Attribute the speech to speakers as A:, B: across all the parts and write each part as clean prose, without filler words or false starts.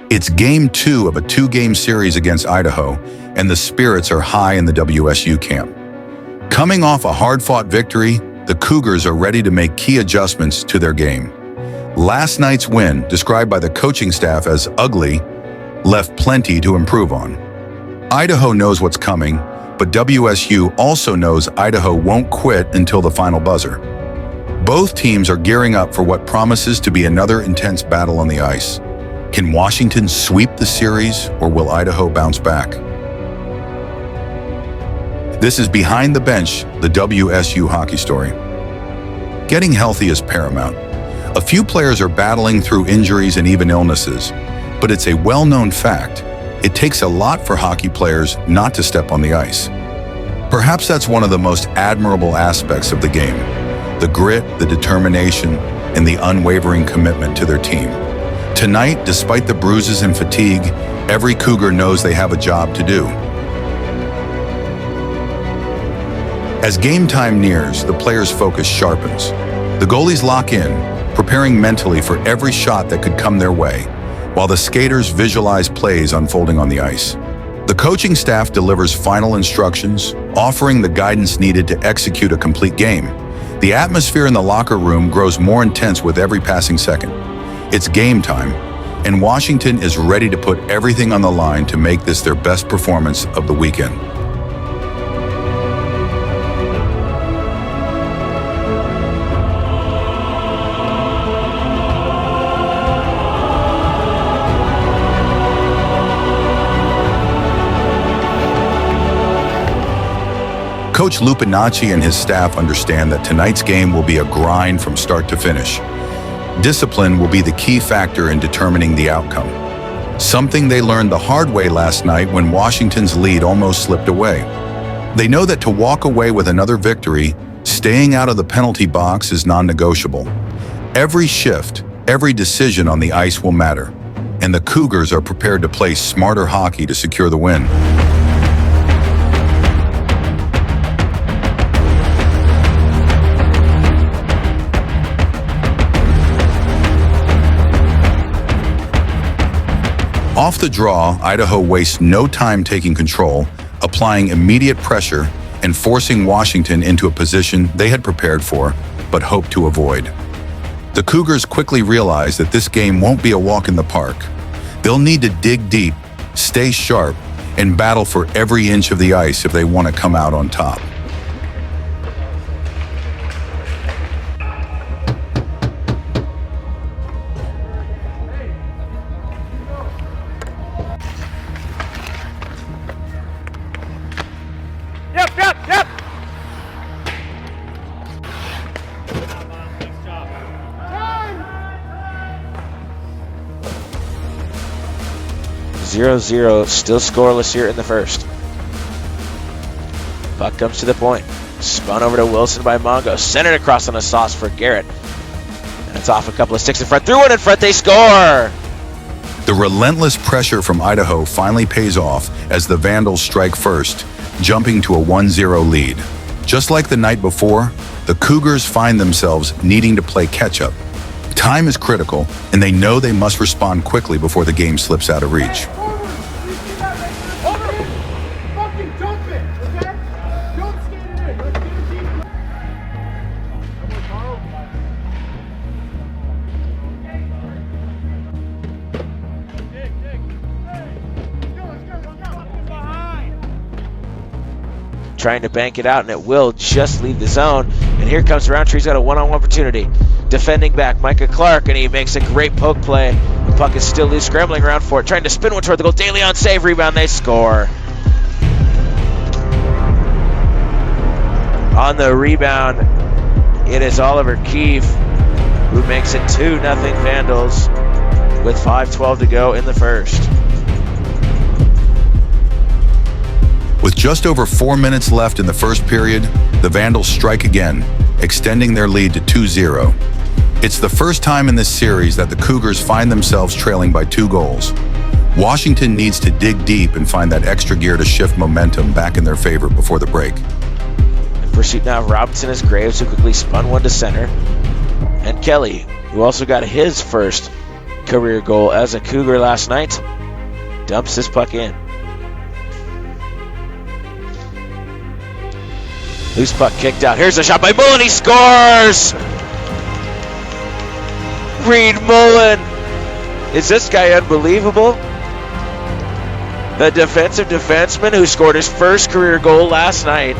A: It's game 2 of a 2-game series against Idaho, and the spirits are high in the WSU camp. Coming off a hard-fought victory, the Cougars are ready to make key adjustments to their game. Last night's win, described by the coaching staff as ugly, left plenty to improve on. Idaho knows what's coming, but WSU also knows Idaho won't quit until the final buzzer. Both teams are gearing up for what promises to be another intense battle on the ice. Can Washington sweep the series, or will Idaho bounce back? This is Behind the Bench, the WSU hockey story. Getting healthy is paramount. A few players are battling through injuries and even illnesses, but it's a well-known fact. It takes a lot for hockey players not to step on the ice. Perhaps that's one of the most admirable aspects of the game: the grit, the determination, and the unwavering commitment to their team. Tonight, despite the bruises and fatigue, every Cougar knows they have a job to do. As game time nears, the players' focus sharpens. The goalies lock in, preparing mentally for every shot that could come their way, while the skaters visualize plays unfolding on the ice. The coaching staff delivers final instructions, offering the guidance needed to execute a complete game. The atmosphere in the locker room grows more intense with every passing second. It's game time, and Washington is ready to put everything on the line to make this their best performance of the weekend. Coach Lupinacci and his staff understand that tonight's game will be a grind from start to finish. Discipline will be the key factor in determining the outcome, something they learned the hard way last night when Washington's lead almost slipped away. They know that to walk away with another victory, staying out of the penalty box is non-negotiable. Every shift, every decision on the ice will matter, and the Cougars are prepared to play smarter hockey to secure the win. Off the draw, Idaho wastes no time taking control, applying immediate pressure and forcing Washington into a position they had prepared for, but hoped to avoid. The Cougars quickly realize that this game won't be a walk in the park. They'll need to dig deep, stay sharp, and battle for every inch of the ice if they want to come out on top.
B: Yep. 0-0, still scoreless here in the first. Puck comes to the point. Spun over to Wilson by Mongo. Centered across on a sauce for Garrett. And it's off a couple of sticks in front. Through one in front, they score!
A: The relentless pressure from Idaho finally pays off as the Vandals strike first, jumping to a 1-0 lead. Just like the night before, the Cougars find themselves needing to play catch-up. Time is critical, and they know they must respond quickly before the game slips out of reach.
B: Trying to bank it out, and it will just leave the zone. And here comes Roundtree. He's got a one-on-one opportunity. Defending back, Micah Clark, and he makes a great poke play. The puck is still loose, scrambling around for it, trying to spin one toward the goal. Daly on save, rebound, they score. On the rebound, it is Oliver Keefe who makes it 2-0 Vandals with 5:12 to go in the first.
A: With just over 4 minutes left in the first period, the Vandals strike again, extending their lead to 2-0. It's the first time in this series that the Cougars find themselves trailing by 2 goals. Washington needs to dig deep and find that extra gear to shift momentum back in their favor before the break.
B: In pursuit now of Robinson is Graves, who quickly spun one to center. And Kelly, who also got his first career goal as a Cougar last night. Dumps this puck in. Loose puck kicked out. Here's a shot by Mullen. He scores! Reed Mullen. Is this guy unbelievable? The defensive defenseman who scored his first career goal last night.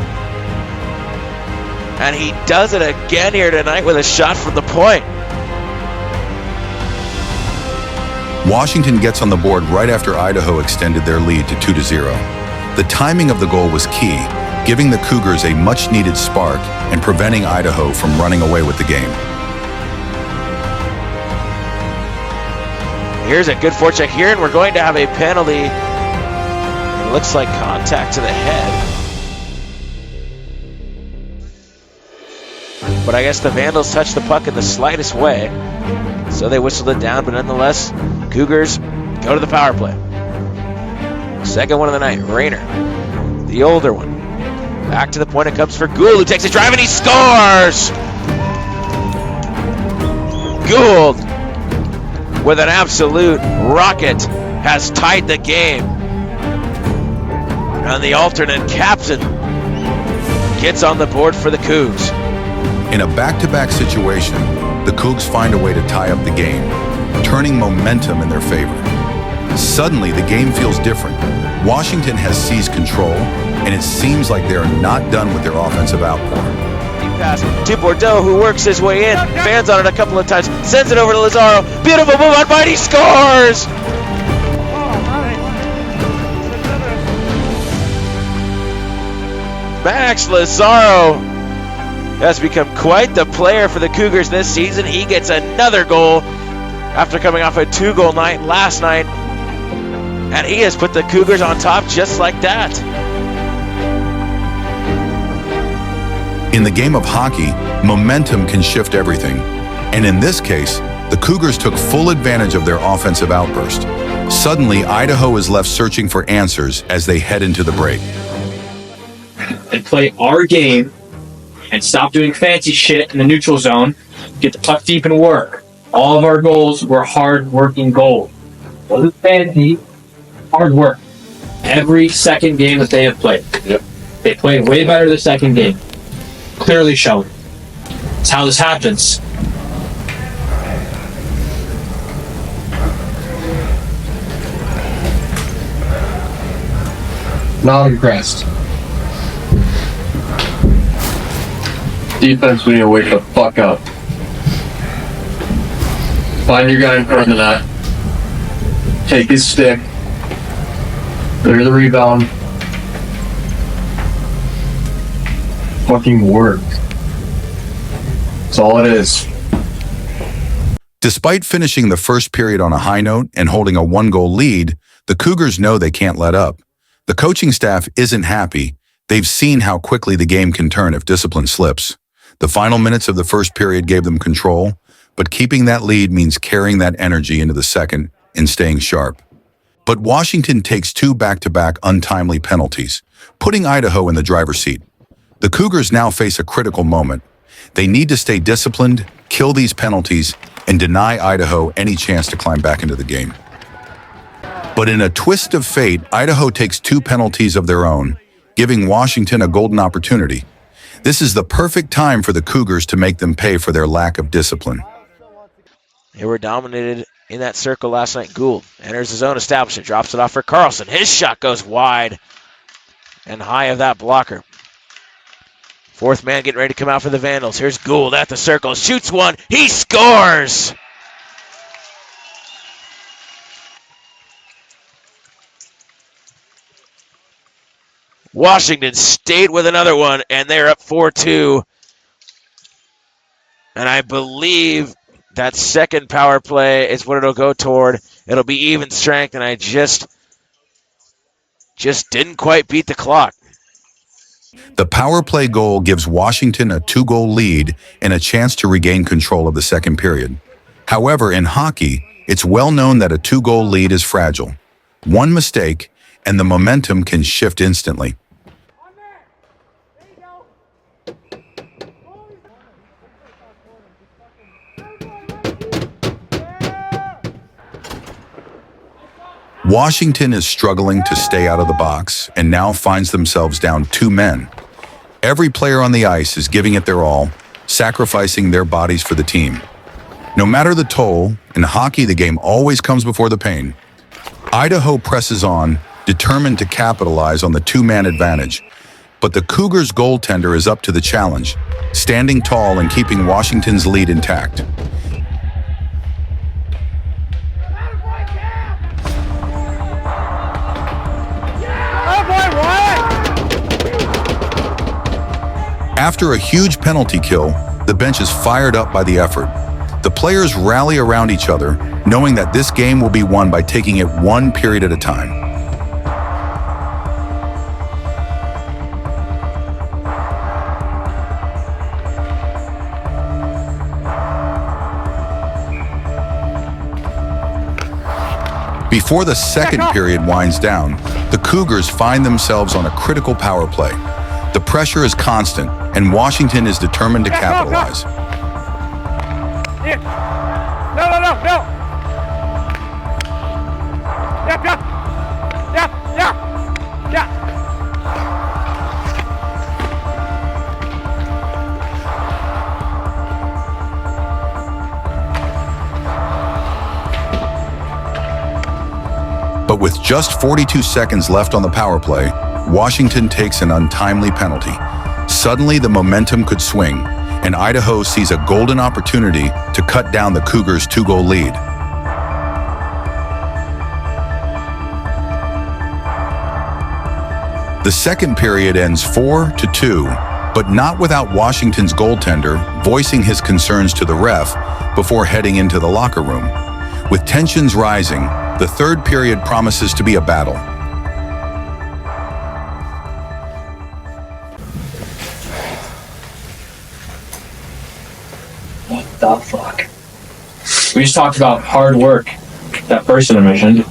B: And he does it again here tonight with a shot from the point.
A: Washington gets on the board right after Idaho extended their lead to 2-0. The timing of the goal was key, giving the Cougars a much-needed spark and preventing Idaho from running away with the game.
B: Here's a good forecheck here, and we're going to have a penalty. It looks like contact to the head. But I guess the Vandals touched the puck in the slightest way, so they whistled it down, but nonetheless, Cougars go to the power play. Second one of the night, Rayner, the older one. Back to the point, it comes for Gould, who takes a drive, and he scores! Gould, with an absolute rocket, has tied the game. And the alternate captain gets on the board for the Cougs.
A: In a back-to-back situation, the Cougs find a way to tie up the game, turning momentum in their favor. Suddenly, the game feels different. Washington has seized control, and it seems like they are not done with their offensive outpour.
B: Pass to Bordeaux, who works his way in, fans on it a couple of times, sends it over to Lazaro. Beautiful move on White, he scores! Max Lazaro has become quite the player for the Cougars this season. He gets another goal after coming off a 2-goal night last night, and he has put the Cougars on top just like that.
A: In the game of hockey, momentum can shift everything. And in this case, the Cougars took full advantage of their offensive outburst. Suddenly, Idaho is left searching for answers as they head into the break.
C: And play our game and stop doing fancy shit in the neutral zone, get the puck deep and work. All of our goals were hard-working goals. Wasn't fancy, hard work. Every second game that they have played. Yep. They played way better the second game. Clearly shown. That's how this happens.
D: Not impressed.
E: Defense, we need to wake the fuck up. Find your guy in front of that. Take his stick. Clear the rebound. Fucking work. That's all it is.
A: Despite finishing the first period on a high note and holding a 1-goal lead, the Cougars know they can't let up. The coaching staff isn't happy. They've seen how quickly the game can turn if discipline slips. The final minutes of the first period gave them control, but keeping that lead means carrying that energy into the second and staying sharp. But Washington takes 2 back-to-back untimely penalties, putting Idaho in the driver's seat. The Cougars now face a critical moment. They need to stay disciplined, kill these penalties, and deny Idaho any chance to climb back into the game. But in a twist of fate, Idaho takes 2 penalties of their own, giving Washington a golden opportunity. This is the perfect time for the Cougars to make them pay for their lack of discipline.
B: They were dominated in that circle last night. Gould enters his own establishment, drops it off for Carlson. His shot goes wide and high of that blocker. Fourth man getting ready to come out for the Vandals. Here's Gould at the circle, shoots one, he scores! Washington State with another one, and they're up 4-2. And I believe that second power play is what it'll go toward. It'll be even strength, and I just didn't quite beat the clock.
A: The power play goal gives Washington a 2-goal lead and a chance to regain control of the second period. However, in hockey, it's well known that a 2-goal lead is fragile. One mistake, and the momentum can shift instantly. Washington is struggling to stay out of the box and now finds themselves down 2 men. Every player on the ice is giving it their all, sacrificing their bodies for the team. No matter the toll, in hockey the game always comes before the pain. Idaho presses on, determined to capitalize on the 2-man advantage. But the Cougars' goaltender is up to the challenge, standing tall and keeping Washington's lead intact. After a huge penalty kill, the bench is fired up by the effort. The players rally around each other, knowing that this game will be won by taking it one period at a time. Before the second period winds down, the Cougars find themselves on a critical power play. The pressure is constant, and Washington is determined to capitalize. But with just 42 seconds left on the power play, Washington takes an untimely penalty. Suddenly, the momentum could swing, and Idaho sees a golden opportunity to cut down the Cougars' 2-goal lead. The second period ends 4-2, but not without Washington's goaltender voicing his concerns to the ref before heading into the locker room. With tensions rising, the third period promises to be a battle.
C: What the fuck? We just talked about hard work. That first intermission.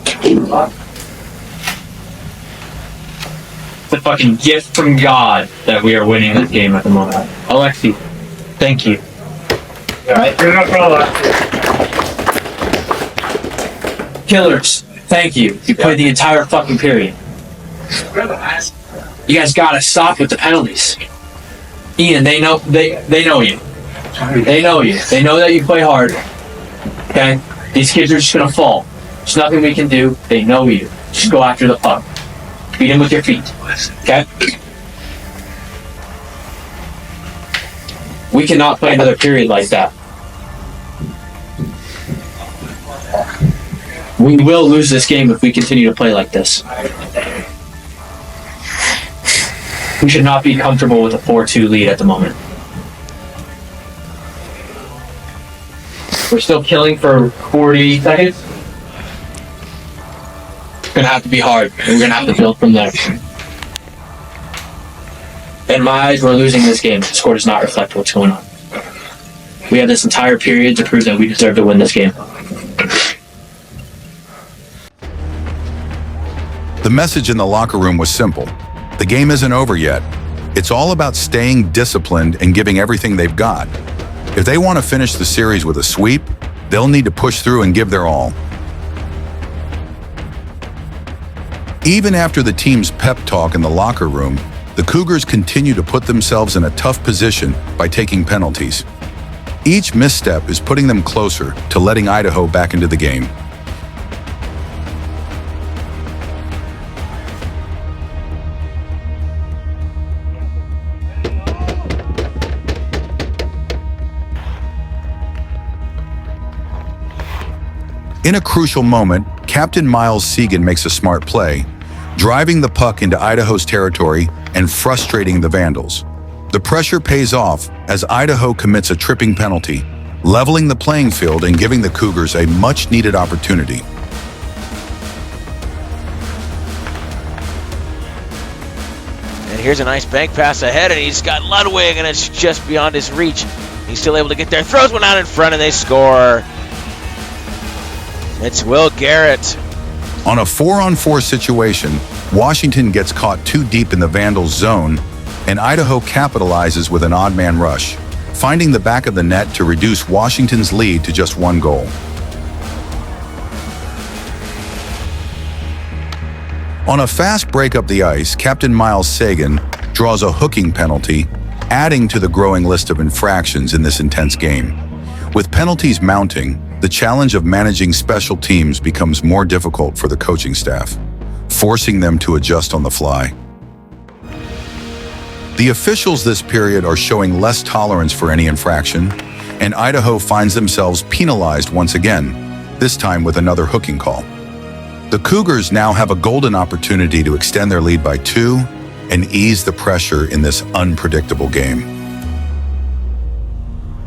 C: It's a fucking gift from God that we are winning this game at the moment. Alexi, thank you. Alright, you're no problem. Killers, thank you. You played the entire fucking period. You guys gotta stop with the penalties. Ian, they know you. They know you. They know that you play hard. Okay? These kids are just gonna fall. There's nothing we can do. They know you. Just go after the puck. Beat him with your feet. Okay? We cannot play another period like that. We will lose this game if we continue to play like this. We should not be comfortable with a 4-2 lead at the moment. We're still killing for 40 seconds. It's gonna have to be hard, and we're gonna have to build from there. In my eyes, we're losing this game. The score does not reflect what's going on. We have this entire period to prove that we deserve to win this game.
A: The message in the locker room was simple. The game isn't over yet. It's all about staying disciplined and giving everything they've got. If they want to finish the series with a sweep, they'll need to push through and give their all. Even after the team's pep talk in the locker room, the Cougars continue to put themselves in a tough position by taking penalties. Each misstep is putting them closer to letting Idaho back into the game. In a crucial moment, Captain Miles Segan makes a smart play, driving the puck into Idaho's territory and frustrating the Vandals. The pressure pays off as Idaho commits a tripping penalty, leveling the playing field and giving the Cougars a much-needed opportunity.
B: And here's a nice bank pass ahead, and he's got Ludwig, and it's just beyond his reach. He's still able to get there, throws one out in front, and they score. It's Will Garrett.
A: On a 4-on-4 situation, Washington gets caught too deep in the Vandals' zone, and Idaho capitalizes with an odd-man rush, finding the back of the net to reduce Washington's lead to just 1 goal. On a fast break up the ice, Captain Miles Sagan draws a hooking penalty, adding to the growing list of infractions in this intense game. With penalties mounting, the challenge of managing special teams becomes more difficult for the coaching staff, forcing them to adjust on the fly. The officials this period are showing less tolerance for any infraction, and Idaho finds themselves penalized once again, this time with another hooking call. The Cougars now have a golden opportunity to extend their lead by 2 and ease the pressure in this unpredictable game.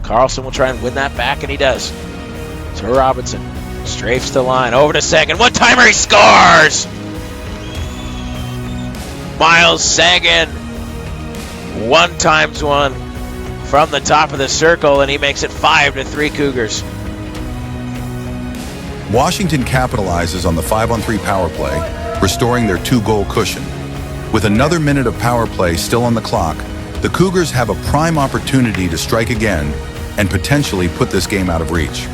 B: Carlson will try and win that back, and he does. To Robinson, strafes the line, over to Sagan, one-timer, he scores! Miles Sagan, 1x1 from the top of the circle, and he makes it 5-3 Cougars.
A: Washington capitalizes on the 5-on-3 power play, restoring their 2-goal cushion. With another minute of power play still on the clock, the Cougars have a prime opportunity to strike again and potentially put this game out of reach.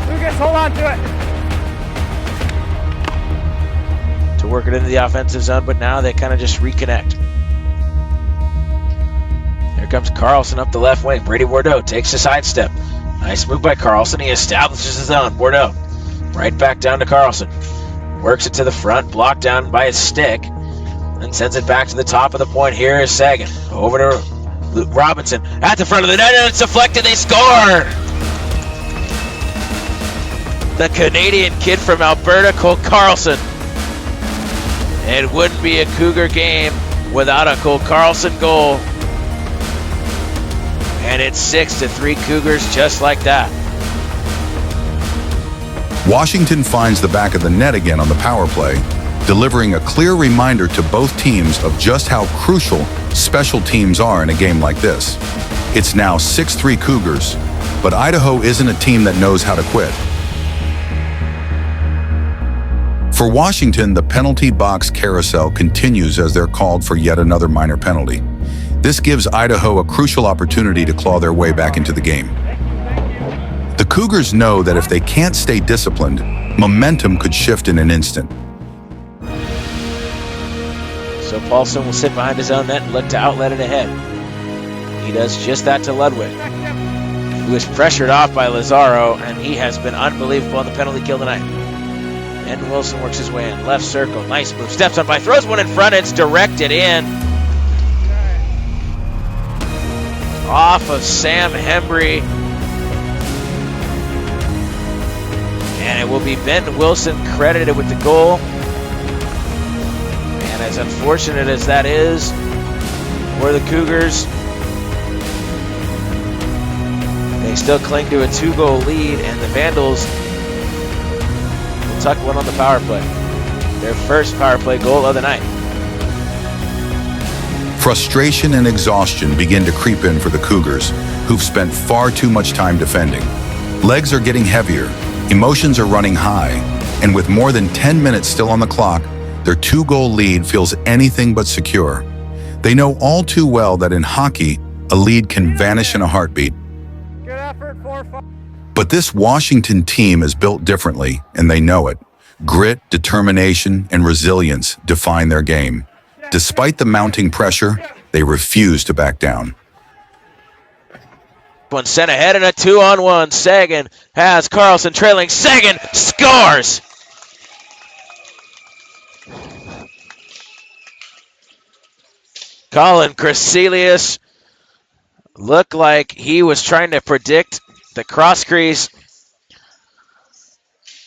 D: Lucas, hold on to it.
B: To work it into the offensive zone, but now they kind of just reconnect. Here comes Carlson up the left wing. Brady Bordeaux takes a sidestep. Nice move by Carlson. He establishes his own. Bordeaux right back down to Carlson. Works it to the front, blocked down by his stick, and sends it back to the top of the point. Here is Sagan. Over to Robinson at the front of the net, and it's deflected. They score! The Canadian kid from Alberta, Cole Carlson. It wouldn't be a Cougar game without a Cole Carlson goal. And it's 6-3 Cougars just like that.
A: Washington finds the back of the net again on the power play, delivering a clear reminder to both teams of just how crucial special teams are in a game like this. It's now 6-3 Cougars, but Idaho isn't a team that knows how to quit. For Washington, the penalty box carousel continues as they're called for yet another minor penalty. This gives Idaho a crucial opportunity to claw their way back into the game. The Cougars know that if they can't stay disciplined, momentum could shift in an instant.
B: So Paulson will sit behind his own net and look to outlet it ahead. He does just that to Ludwig, who is pressured off by Lazaro, and he has been unbelievable on the penalty kill tonight. And Wilson works his way in. Left circle, nice move. Steps on by, throws one in front, it's directed in. Off of Sam Hembry. And it will be Ben Wilson credited with the goal. And as unfortunate as that is for the Cougars, they still cling to a 2-goal lead, and the Vandals will tuck one on the power play. Their first power play goal of the night.
A: Frustration and exhaustion begin to creep in for the Cougars, who've spent far too much time defending. Legs are getting heavier, emotions are running high, and with more than 10 minutes still on the clock, their 2-goal lead feels anything but secure. They know all too well that in hockey, a lead can vanish in a heartbeat.
D: Good effort, 4-5.
A: But this Washington team is built differently, and they know it. Grit, determination, and resilience define their game. Despite the mounting pressure, they refuse to back down.
B: One sent ahead and a 2-on-1. Sagan has Carlson trailing. Sagan scores! Colin Crecelius looked like he was trying to predict the cross crease,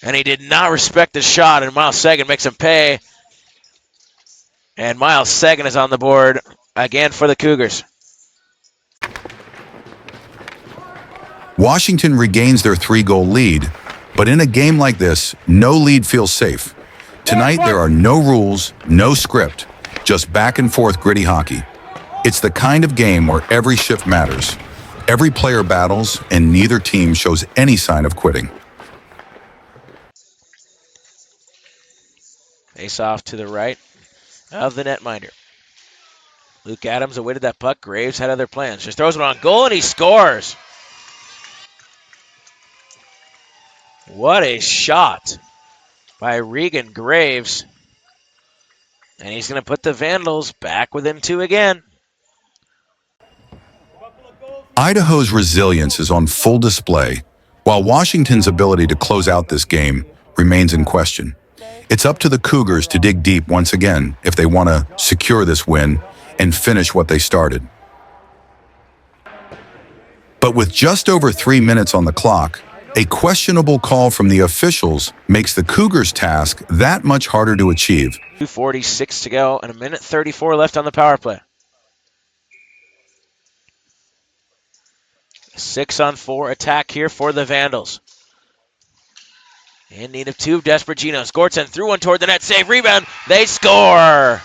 B: and he did not respect the shot, and Miles Sagan makes him pay. And Miles Sagan is on the board again for the Cougars.
A: Washington regains their 3-goal lead, but in a game like this, no lead feels safe. Tonight, there are no rules, no script, just back and forth gritty hockey. It's the kind of game where every shift matters. Every player battles, and neither team shows any sign of quitting.
B: Face off to the right of the netminder. Luke Adams awaited that puck. Graves had other plans. Just throws it on goal, and he scores. What a shot by Regan Graves. And he's going to put the Vandals back within 2 again.
A: Idaho's resilience is on full display, while Washington's ability to close out this game remains in question. It's up to the Cougars to dig deep once again if they want to secure this win and finish what they started. But with just over 3 minutes on the clock, a questionable call from the officials makes the Cougars' task that much harder to achieve.
B: 2:46 to go and 1:34 left on the power play. 6-on-4 attack here for the Vandals. In need of 2 desperate Genos. Gortzen threw one toward the net. Save, rebound. They score.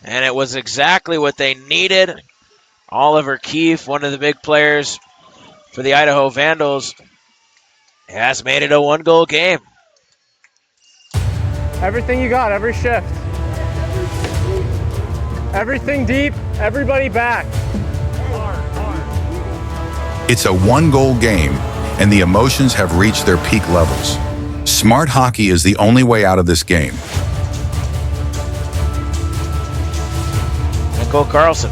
B: And it was exactly what they needed. Oliver Keefe, one of the big players for the Idaho Vandals, has made it a 1-goal game.
D: Everything you got, every shift. Everything deep, everybody back.
A: It's a 1-goal game, and the emotions have reached their peak levels. Smart hockey is the only way out of this game.
B: Nicole Carlson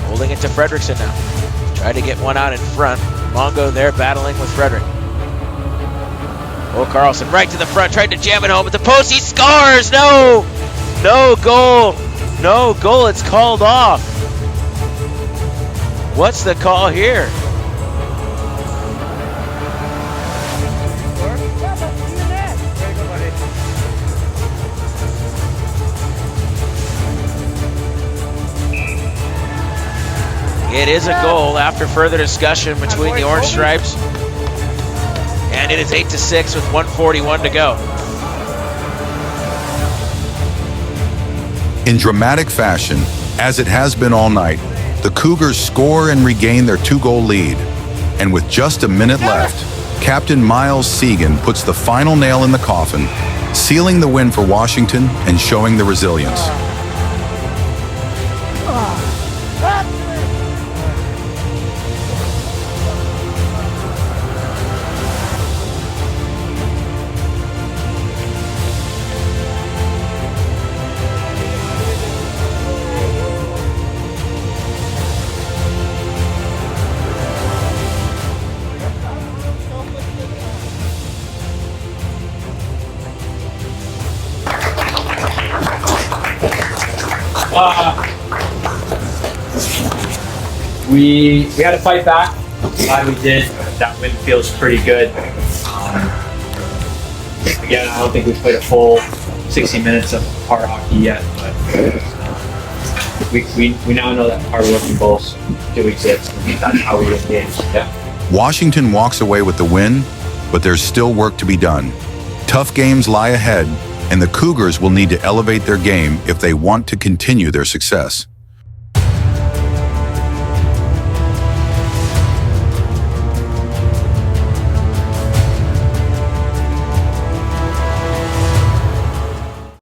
B: holding it to Fredrickson now. Tried to get one out in front. Longo there battling with Frederick. Oh, Carlson right to the front, tried to jam it home at the post. He scores! No! No goal! No goal, it's called off. What's the call here? It is a goal after further discussion between the Orange Stripes. And it is 8-6 with 1:41 to go.
A: In dramatic fashion, as it has been all night, the Cougars score and regain their 2-goal lead. And with just a minute left, Captain Miles Segan puts the final nail in the coffin, sealing the win for Washington and showing the resilience.
C: We had to fight back. Glad we did. That win feels pretty good. Again, I don't think we've played a full 60 minutes of hard hockey yet, but we now know that hard-working goals do exist, and that's how we win games. Yeah.
A: Washington walks away with the win, but there's still work to be done. Tough games lie ahead, and the Cougars will need to elevate their game if they want to continue their success.